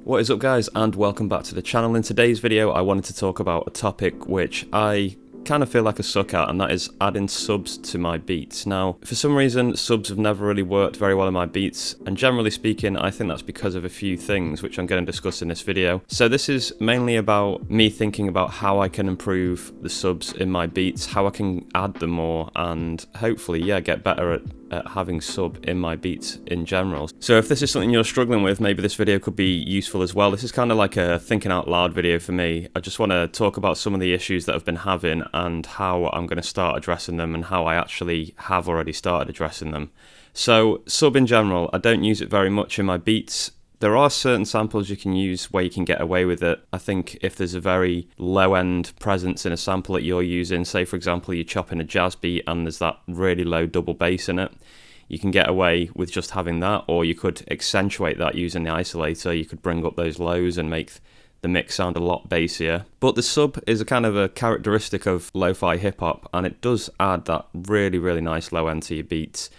What is up guys, and welcome back to the channel. In today's video I wanted to talk about a topic which I kind of feel like a suck at, and that is adding subs to my beats. Now, for some reason subs have never really worked very well in my beats, and generally speaking I think that's because of a few things which I'm going to discuss in this video. So this is mainly about me thinking about how I can improve the subs in my beats, how I can add them more, and hopefully get better at having sub in my beats in general. So if this is something you're struggling with, maybe this video could be useful as well. This is kind of like a thinking out loud video for me. I just want to talk about some of the issues that I've been having and how I'm going to start addressing them, and how I actually have already started addressing them. So sub in general, I don't use it very much in my beats. There are certain samples you can use where you can get away with it. I think if there's a very low end presence in a sample that you're using, say for example you're chopping a jazz beat and there's that really low double bass in it, you can get away with just having that, or you could accentuate that using the isolator. You could bring up those lows and make the mix sound a lot bassier. But the sub is a kind of a characteristic of lo-fi hip-hop, and it does add that really nice low end to your beats.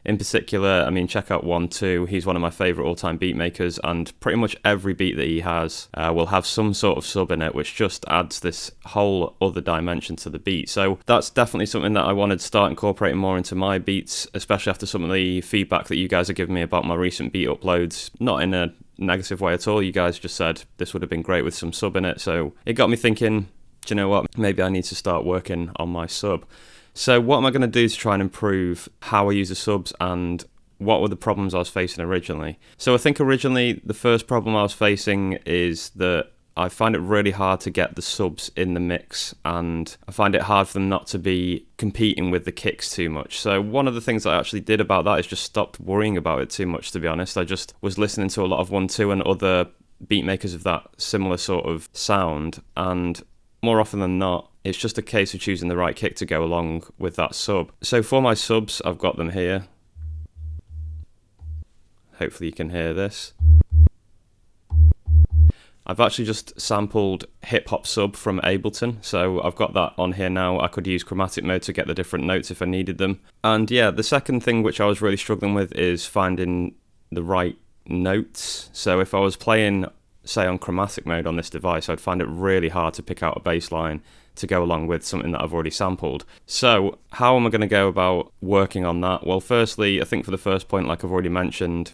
In particular, I mean, check out 1-2. He's one of my favourite all-time beat makers, and pretty much every beat that he has will have some sort of sub in it, which just adds this whole other dimension to the beat. So that's definitely something that I wanted to start incorporating more into my beats, especially after some of the feedback that you guys are giving me about my recent beat uploads. Not in a negative way at all. You guys just said this would have been great with some sub in it, so it got me thinking, do you know what, maybe I need to start working on my sub. So what am I going to do to try and improve how I use the subs, and what were the problems I was facing originally? So I think originally the first problem I was facing is that I find it really hard to get the subs in the mix, and I find it hard for them not to be competing with the kicks too much. So one of the things I actually did about that is just stopped worrying about it too much, to be honest. I just was listening to a lot of 1-2 and other beat makers of that similar sort of sound, and more often than not, it's just a case of choosing the right kick to go along with that sub. So for my subs, I've got them here. Hopefully you can hear this. I've actually just sampled Hip Hop Sub from Ableton, so I've got that on here now. I could use chromatic mode to get the different notes if I needed them. And yeah, the second thing which I was really struggling with is finding the right notes. So if I was playing, say, on chromatic mode on this device, I'd find it really hard to pick out a bass line to go along with something that I've already sampled. So how am I going to go about working on that? Well, firstly, I think for the first point, like I've already mentioned,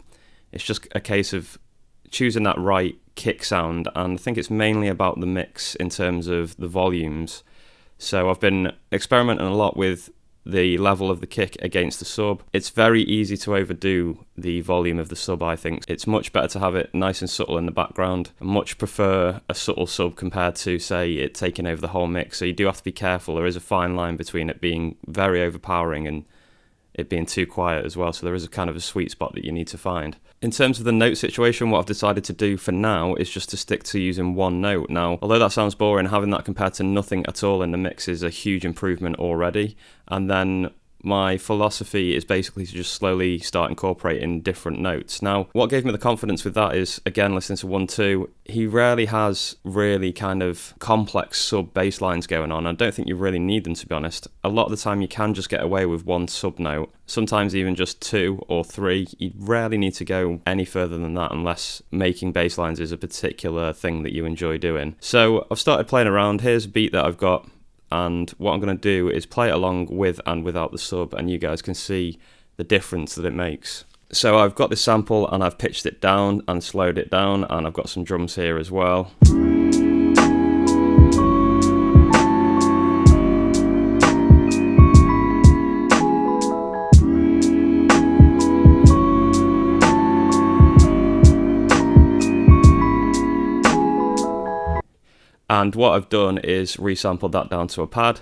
it's just a case of choosing that right kick sound, and I think it's mainly about the mix in terms of the volumes. So I've been experimenting a lot with the level of the kick against the sub. It's very easy to overdo the volume of the sub, I think. It's much better to have it nice and subtle in the background. I much prefer a subtle sub compared to, say, it taking over the whole mix. So you do have to be careful. There is a fine line between it being very overpowering and it being too quiet as well. So there is a kind of a sweet spot that you need to find. In terms of the note situation, what I've decided to do for now is just to stick to using one note. Now, although that sounds boring, having that compared to nothing at all in the mix is a huge improvement already. And then my philosophy is basically to just slowly start incorporating different notes. Now, what gave me the confidence with that is, again, listening to 1-2, he rarely has really kind of complex sub bass lines going on. I don't think you really need them, to be honest. A lot of the time you can just get away with one sub note, sometimes even just 2 or 3. You rarely need to go any further than that unless making bass lines is a particular thing that you enjoy doing. So I've started playing around. Here's a beat that I've got, and what I'm going to do is play it along with and without the sub, and you guys can see the difference that it makes. So I've got this sample and I've pitched it down and slowed it down, and I've got some drums here as well. And what I've done is resampled that down to a pad.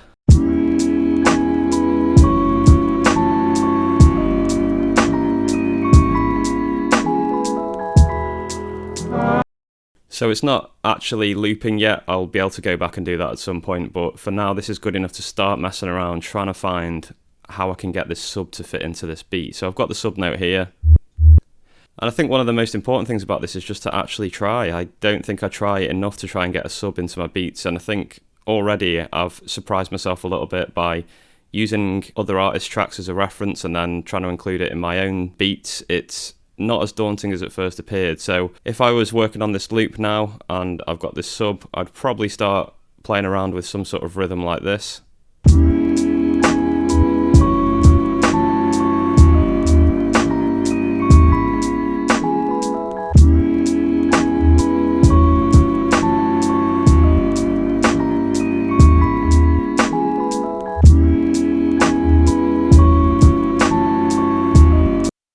So it's not actually looping yet. I'll be able to go back and do that at some point, but for now this is good enough to start messing around trying to find how I can get this sub to fit into this beat. So I've got the sub note here. And I think one of the most important things about this is just to actually try. I don't think I try enough to try and get a sub into my beats, and I think already I've surprised myself a little bit by using other artists' tracks as a reference and then trying to include it in my own beats. It's not as daunting as it first appeared. So if I was working on this loop now and I've got this sub, I'd probably start playing around with some sort of rhythm like this.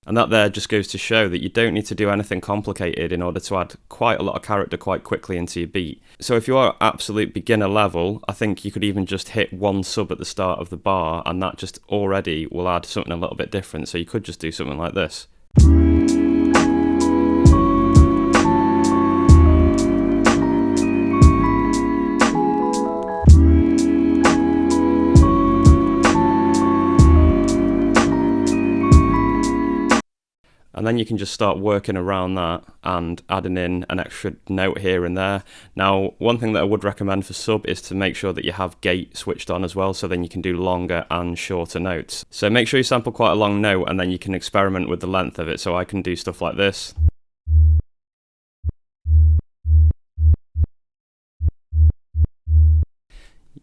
And that there just goes to show that you don't need to do anything complicated in order to add quite a lot of character quite quickly into your beat. So if you are absolute beginner level, I think you could even just hit one sub at the start of the bar, and that just already will add something a little bit different. So you could just do something like this. And then you can just start working around that and adding in an extra note here and there. Now, one thing that I would recommend for sub is to make sure that you have gate switched on as well, so then you can do longer and shorter notes. So make sure you sample quite a long note, and then you can experiment with the length of it. So I can do stuff like this.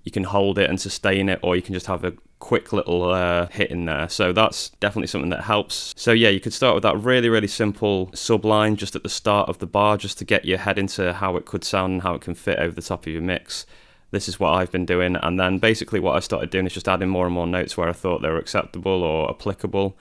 You can hold it and sustain it, or you can just have a quick little hit in there. So that's definitely something that helps. So yeah, you could start with that really simple sub line just at the start of the bar, just to get your head into how it could sound and how it can fit over the top of your mix. This is what I've been doing, and then basically what I started doing is just adding more and more notes where I thought they were acceptable or applicable.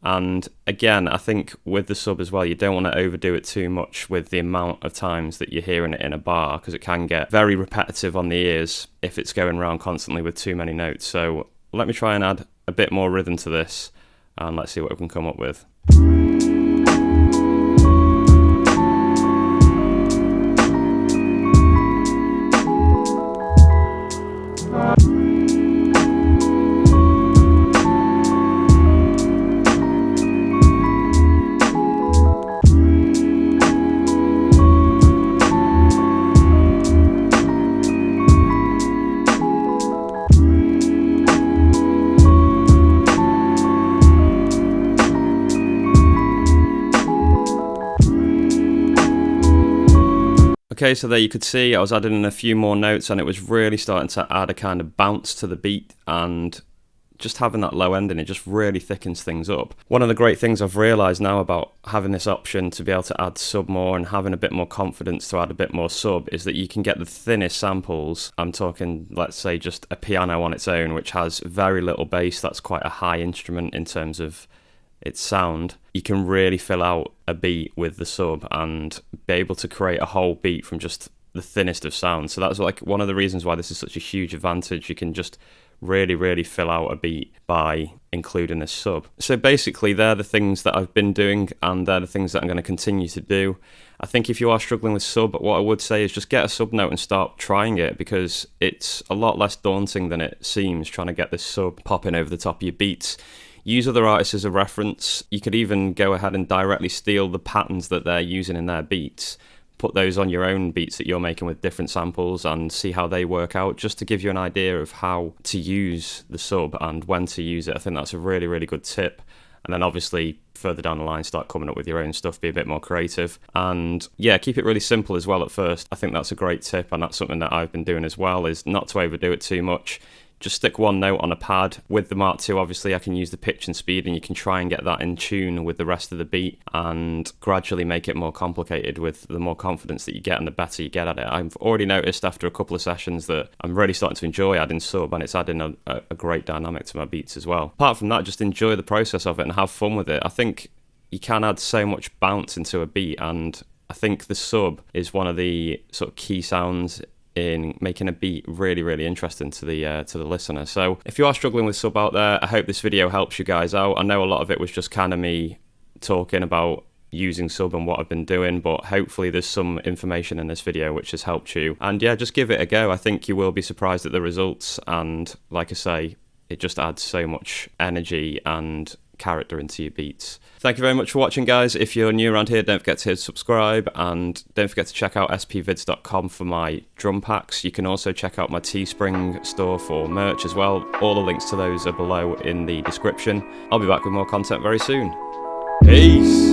And again, I think with the sub as well, you don't want to overdo it too much with the amount of times that you're hearing it in a bar, because it can get very repetitive on the ears if it's going around constantly with too many notes. So let me try and add a bit more rhythm to this, and let's see what we can come up with. Okay, so there you could see I was adding in a few more notes, and it was really starting to add a kind of bounce to the beat, and just having that low ending, it just really thickens things up. One of the great things I've realised now about having this option to be able to add sub more and having a bit more confidence to add a bit more sub is that you can get the thinnest samples. I'm talking, let's say, just a piano on its own, which has very little bass. That's quite a high instrument in terms of its sound. You can really fill out a beat with the sub and be able to create a whole beat from just the thinnest of sounds. So that's like one of the reasons why this is such a huge advantage. You can just really fill out a beat by including this sub. So basically they're the things that I've been doing, and they're the things that I'm going to continue to do. I think if you are struggling with sub, what I would say is just get a sub note and start trying it, because it's a lot less daunting than it seems trying to get this sub popping over the top of your beats. Use other artists as a reference. You could even go ahead and directly steal the patterns that they're using in their beats, put those on your own beats that you're making with different samples, and see how they work out, just to give you an idea of how to use the sub and when to use it. I think that's a really good tip. And then obviously further down the line, start coming up with your own stuff, be a bit more creative. And yeah, keep it really simple as well at first. I think that's a great tip, and that's something that I've been doing as well, is not to overdo it too much. Just stick one note on a pad. With the Mark II, obviously, I can use the pitch and speed, and you can try and get that in tune with the rest of the beat and gradually make it more complicated with the more confidence that you get and the better you get at it. I've already noticed after a couple of sessions that I'm really starting to enjoy adding sub, and it's adding a great dynamic to my beats as well. Apart from that, just enjoy the process of it and have fun with it. I think you can add so much bounce into a beat, and I think the sub is one of the sort of key sounds in making a beat really interesting to the listener. So if you are struggling with sub out there, I hope this video helps you guys out. I know a lot of it was just kind of me talking about using sub and what I've been doing, but hopefully there's some information in this video which has helped you. And yeah, just give it a go. I think you will be surprised at the results, and like I say, it just adds so much energy and character into your beats. Thank you very much for watching, guys. If you're new around here, don't forget to hit subscribe, and don't forget to check out spvids.com for my drum packs. You can also check out my Teespring store for merch as well. All the links to those are below in the description. I'll be back with more content very soon. Peace!